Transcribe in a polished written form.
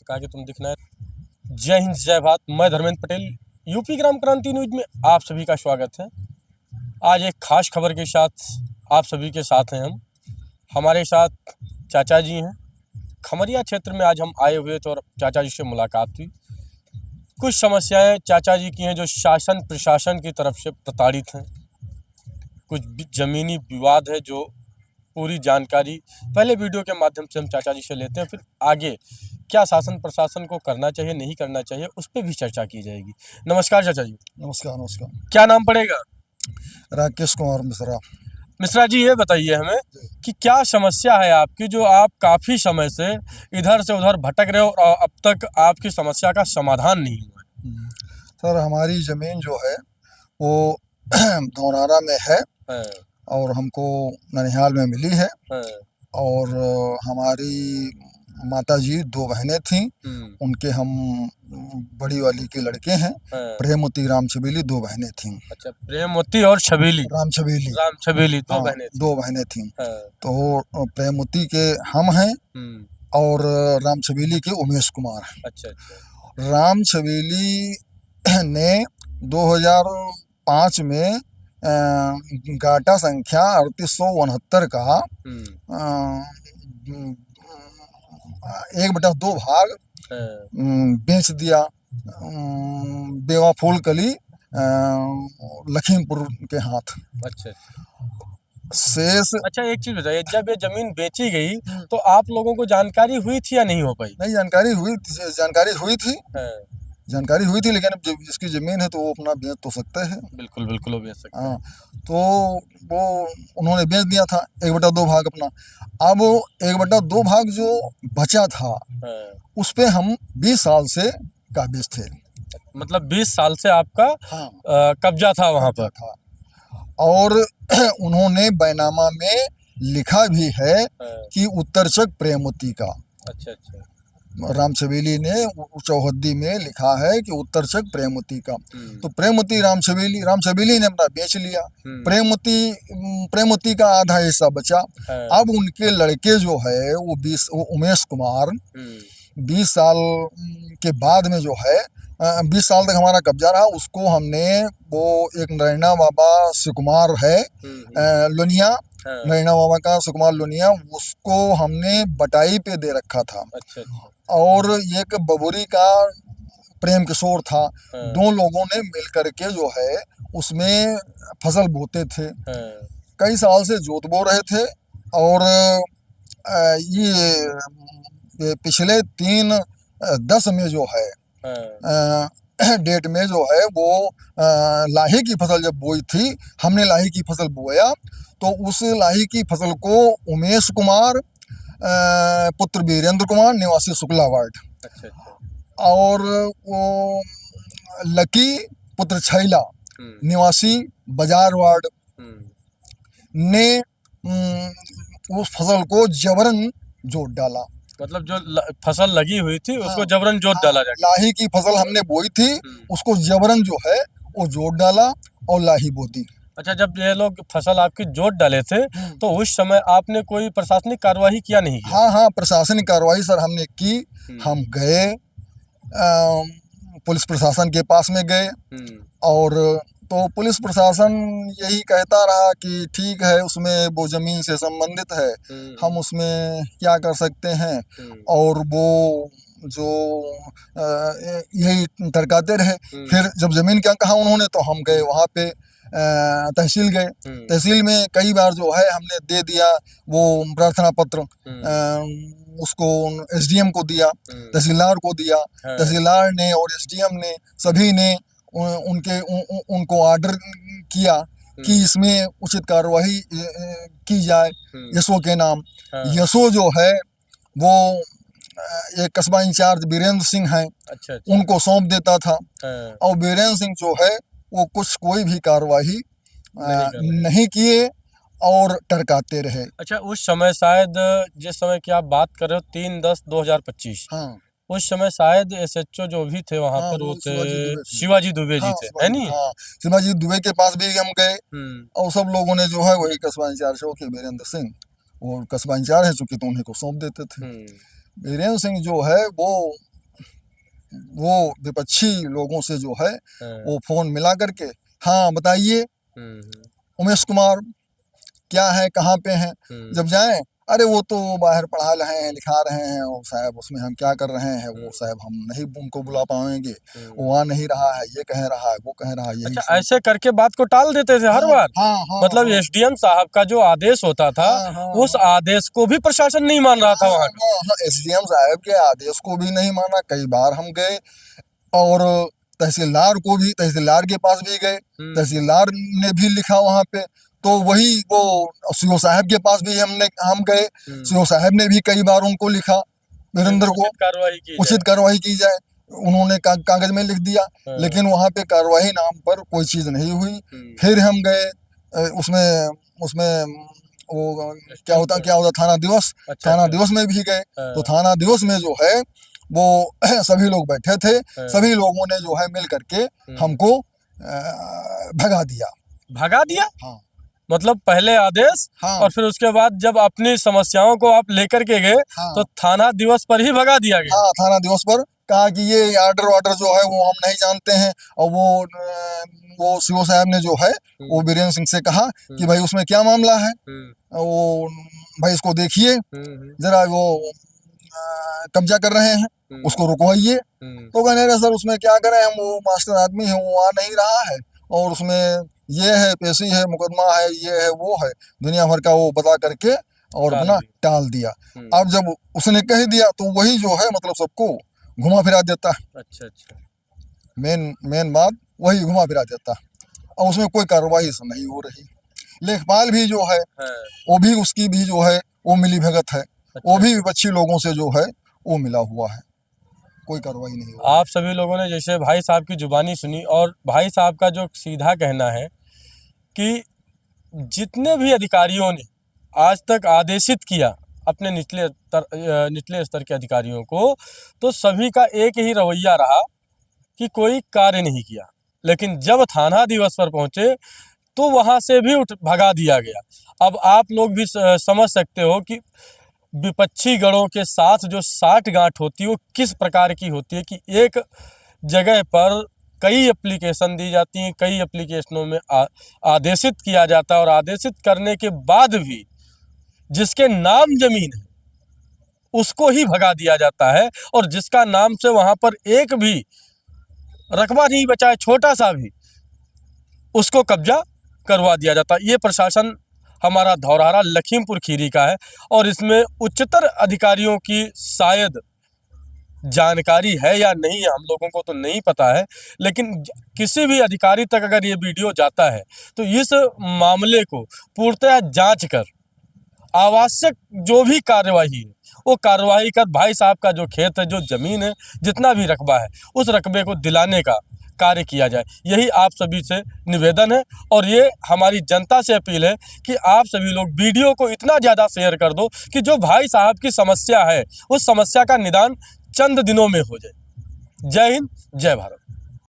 कहा कि तुम दिखना है। जय हिंद, जय भारत। मैं धर्मेंद्र पटेल, यूपी ग्राम क्रांति न्यूज में आप सभी का स्वागत है। आज एक खास खबर के साथ आप सभी के साथ हैं हम। हमारे साथ चाचा जी हैं। खमरिया क्षेत्र में आज हम आए हुए थे और चाचा जी से मुलाकात हुई। कुछ समस्याएं चाचा जी की हैं जो शासन प्रशासन की तरफ से प्रताड़ित हैं। कुछ ज़मीनी विवाद है जो पूरी जानकारी पहले वीडियो के माध्यम से हम चाचा जी से लेते हैं, फिर आगे क्या शासन प्रशासन को करना चाहिए, नहीं करना चाहिए, उस पर भी चर्चा की जाएगी। नमस्कार चाचा जी। नमस्कार। नमस्कार। क्या नाम पड़ेगा? राकेश कुमार मिश्रा। मिश्रा जी, ये बताइए हमें कि क्या समस्या है आपकी जो आप काफ़ी समय से इधर से उधर भटक रहे हो और अब तक आपकी समस्या का समाधान नहीं हुआ है? सर, हमारी ज़मीन जो है वो धौरारा में है और हमको ननिहाल में मिली है। और हमारी माताजी 2 बहनें थीं, उनके हम बड़ी वाली के लड़के हैं। प्रेमवती राम छबीली 2 बहनें थीं। अच्छा, प्रेमवती और छबीली। राम छबीली 2 बहनें थीं। 2 बहनें थीं। तो प्रेमवती के हम हैं और राम छबीली के उमेश कुमार हैं। अच्छा। राम छबीली ने 2005 में गाटा संख्या 3869 का 1/2 भाग बेच दिया बेवा फूल कली लखीमपुर के हाथ। अच्छा। शेष अच्छा, एक चीज बताइए, जब ये जमीन बेची गई तो आप लोगों को जानकारी हुई थी या नहीं हो पाई? नहीं, जानकारी हुई थी, लेकिन अब जिसकी जमीन है तो वो अपना बेच तो सकते हैं। बिल्कुल वो बेच सकते हैं। तो वो उन्होंने बेच दिया था 1/2 भाग अपना। अब 1/2 भाग जो बचा था उस पे हम 20 साल से काबिज थे। मतलब 20 साल से आपका कब्जा था वहां पर था। और उन्होंने बैनामा में लिखा भी है कि उत्तरचक प्रेमवती का। अच्छा। राम छबीली ने चौहद्दी में लिखा है कि उत्तरचक प्रेमवती का। तो प्रेमवती राम छबीली ने अपना बेच लिया। प्रेमवती का आधा हिस्सा बचा। अब उनके लड़के जो है वो उमेश कुमार 20 साल के बाद में जो है 20 साल तक हमारा कब्जा रहा। उसको हमने वो एक नरैना बाबा सुकुमार है लोनिया, नरैना बाबा का सुकुमार लोनिया, उसको हमने बटाई पे दे रखा था। अच्छा। और एक बबुरी का प्रेम किशोर था। 2 लोगों ने मिल करके जो है उसमें फसल बोते थे। कई साल से जोत बो रहे थे। और ये पिछले 3/10 में जो है डेट में जो है वो लाही की फसल जब बोई थी, हमने लाही की फसल बोया तो उस लाही की फसल को उमेश कुमार पुत्र वीरेंद्र कुमार निवासी शुक्ला वार्ड। अच्छा। और वो लकी पुत्र छैला निवासी बाजार वार्ड ने उस फसल को जबरन जोत डाला। मतलब जो फसल लगी हुई थी उसको जबरन जोत डाला जाए। लाही की फसल हमने बोई थी, उसको जबरन जो है वो जोत डाला और लाही बो दी। अच्छा, जब ये लोग फसल आपकी जोत डाले थे तो उस समय आपने कोई प्रशासनिक कार्यवाही किया नहीं किया? हाँ, प्रशासनिक कार्यवाही सर हमने की। हम गए पुलिस प्रशासन के पास में गए और तो पुलिस प्रशासन यही कहता रहा कि ठीक है, उसमें वो जमीन से संबंधित है, हम उसमें क्या कर सकते हैं। और वो जो यही तर्काते रहे। फिर जब जमीन क्या कहा उन्होंने तो हम गए वहाँ पे तहसील गए। तहसील में कई बार जो है हमने दे दिया वो प्रार्थना पत्र, उसको एसडीएम को दिया, तहसीलदार को दिया। तहसीलदार ने और एसडीएम ने सभी ने उनको ऑर्डर किया कि इसमें उचित कार्यवाही की जाए। यशो के नाम यशो जो है वो एक कस्बा इंचार्ज वीरेंद्र सिंह हैं। अच्छा। उनको सौंप देता था। और वीरेंद्र सिंह जो है वो कोई भी कार्यवाही नहीं किए और टरकाते रहे। अच्छा, उस समय शायद जिस समय की आप बात कर रहे हो 3/10/2025, उस समय शायद एसएचओ जो भी थे वहाँ पर वो थे शिवाजी दुबे जी थे, है नहीं? शिवाजी दुबे के पास भी हम गए और सब लोगों ने जो है वही कस्बा इंचार्ज हो कि वीरेंद्र सिंह, वो कस्बा इंचार्ज है चूंकि तो उन्हीं को सौंप देते थे। वीरेंद्र सिंह जो है वो वो विपक्षी लोगों से जो है हाँ, वो फोन मिला करके, हाँ बताइए हम्म, उमेश कुमार क्या है, कहाँ पे हैं। हम्म, जब जाएं, अरे वो तो बाहर पढ़ा रहे हैं, लिखा रहे हैं, और साहब उसमें हम क्या कर रहे हैं, वो साहब हम नहीं उनको बुला पाएंगे, वो आ नहीं रहा है, ये कह रहा है, वो कह रहा है, यही अच्छा, सब। ऐसे करके बात को टाल देते थे हर हाँ बार। हाँ हाँ मतलब हाँ एसडीएम साहब का जो आदेश होता था, हाँ हाँ उस आदेश को भी प्रशासन नहीं मान रहा था हाँ वहां का। हाँ हाँ, एसडीएम साहब के आदेश को भी नहीं माना। कई बार हम गए और तहसीलदार के पास भी गए, तहसीलदार ने भी लिखा वहां पे। तो वही वो सीओ साहब के पास भी हम गए, सीओ साहब ने भी कई बार उनको लिखा, वीरेंद्र को उचित कार्रवाई की जाए। उचित कार्रवाई की जाए। उन्होंने कागज में लिख दिया, हाँ, लेकिन वहां पे कार्रवाई नाम पर कोई चीज नहीं हुई। फिर हम गए उसमें उसमें वो क्या होता थाना दिवस, अच्छा, थाना अच्छा, दिवस में भी गए। हाँ, तो थाना दिवस में जो है वो सभी लोग बैठे थे, हाँ, सभी लोगों ने जो है मिल करके हमको भगा दिया। भगा दिया। हाँ मतलब पहले आदेश हाँ और फिर उसके बाद जब अपनी समस्याओं को आप लेकर के गए हाँ तो थाना दिवस पर ही भगा दिया गया। हाँ, थाना दिवस पर कहा कि ये ऑर्डर वार्डर जो है वो हम नहीं जानते हैं। और वो सीओ साहब ने जो है वो बीरेंद्र सिंह से कहा कि भाई उसमें क्या मामला है, वो भाई इसको देखिए जरा, वो कब्जा कर रहे हैं, उसको रुकवाइए। तो कहने लगे सर उसमें क्या करें, हम वो मास्टर आदमी है, वो आ नहीं रहा है, और उसमें ये है, पेशी है, मुकदमा है, ये है, वो है, दुनिया भर का वो बता करके और टाल अपना दिया। टाल दिया। अब जब उसने कह दिया तो वही जो है मतलब सबको घुमा फिरा देता है। अच्छा, अच्छा, मेन मेन बात वही घुमा फिरा देता है, और उसमें कोई कार्रवाई से नहीं हो रही। लेखपाल भी जो है हाँ, वो भी, उसकी भी जो है वो मिली भगत है, वो अच्छा। भी विपक्षी लोगों से जो है वो मिला हुआ है, कोई कार्रवाई नहीं हो रही। आप सभी लोगों ने जैसे भाई साहब की जुबानी सुनी, और भाई साहब का जो सीधा कहना है कि जितने भी अधिकारियों ने आज तक आदेशित किया अपने निचले स्तर के अधिकारियों को, तो सभी का एक ही रवैया रहा कि कोई कार्य नहीं किया। लेकिन जब थाना दिवस पर पहुंचे तो वहां से भी भगा दिया गया। अब आप लोग भी समझ सकते हो कि विपक्षी गणों के साथ जो साठ-गांठ होती है वो किस प्रकार की होती है, कि एक जगह पर कई एप्लीकेशन दी जाती हैं, कई एप्लीकेशनों में आदेशित किया जाता है, और आदेशित करने के बाद भी जिसके नाम जमीन है उसको ही भगा दिया जाता है, और जिसका नाम से वहां पर एक भी रकबा नहीं बचा है, छोटा सा भी, उसको कब्जा करवा दिया जाता है। ये प्रशासन हमारा धौरहरा लखीमपुर खीरी का है, और इसमें उच्चतर अधिकारियों की शायद जानकारी है या नहीं, हम लोगों को तो नहीं पता है। लेकिन किसी भी अधिकारी तक अगर ये वीडियो जाता है तो इस मामले को पूर्णतः जांच कर आवश्यक जो भी कार्यवाही है वो कार्यवाही कर भाई साहब का जो खेत है, जो जमीन है, जितना भी रकबा है, उस रकबे को दिलाने का कार्य किया जाए। यही आप सभी से निवेदन है, और ये हमारी जनता से अपील है कि आप सभी लोग वीडियो को इतना ज़्यादा शेयर कर दो कि जो भाई साहब की समस्या है उस समस्या का निदान चंद दिनों में हो जाए। जय हिंद, जय भारत।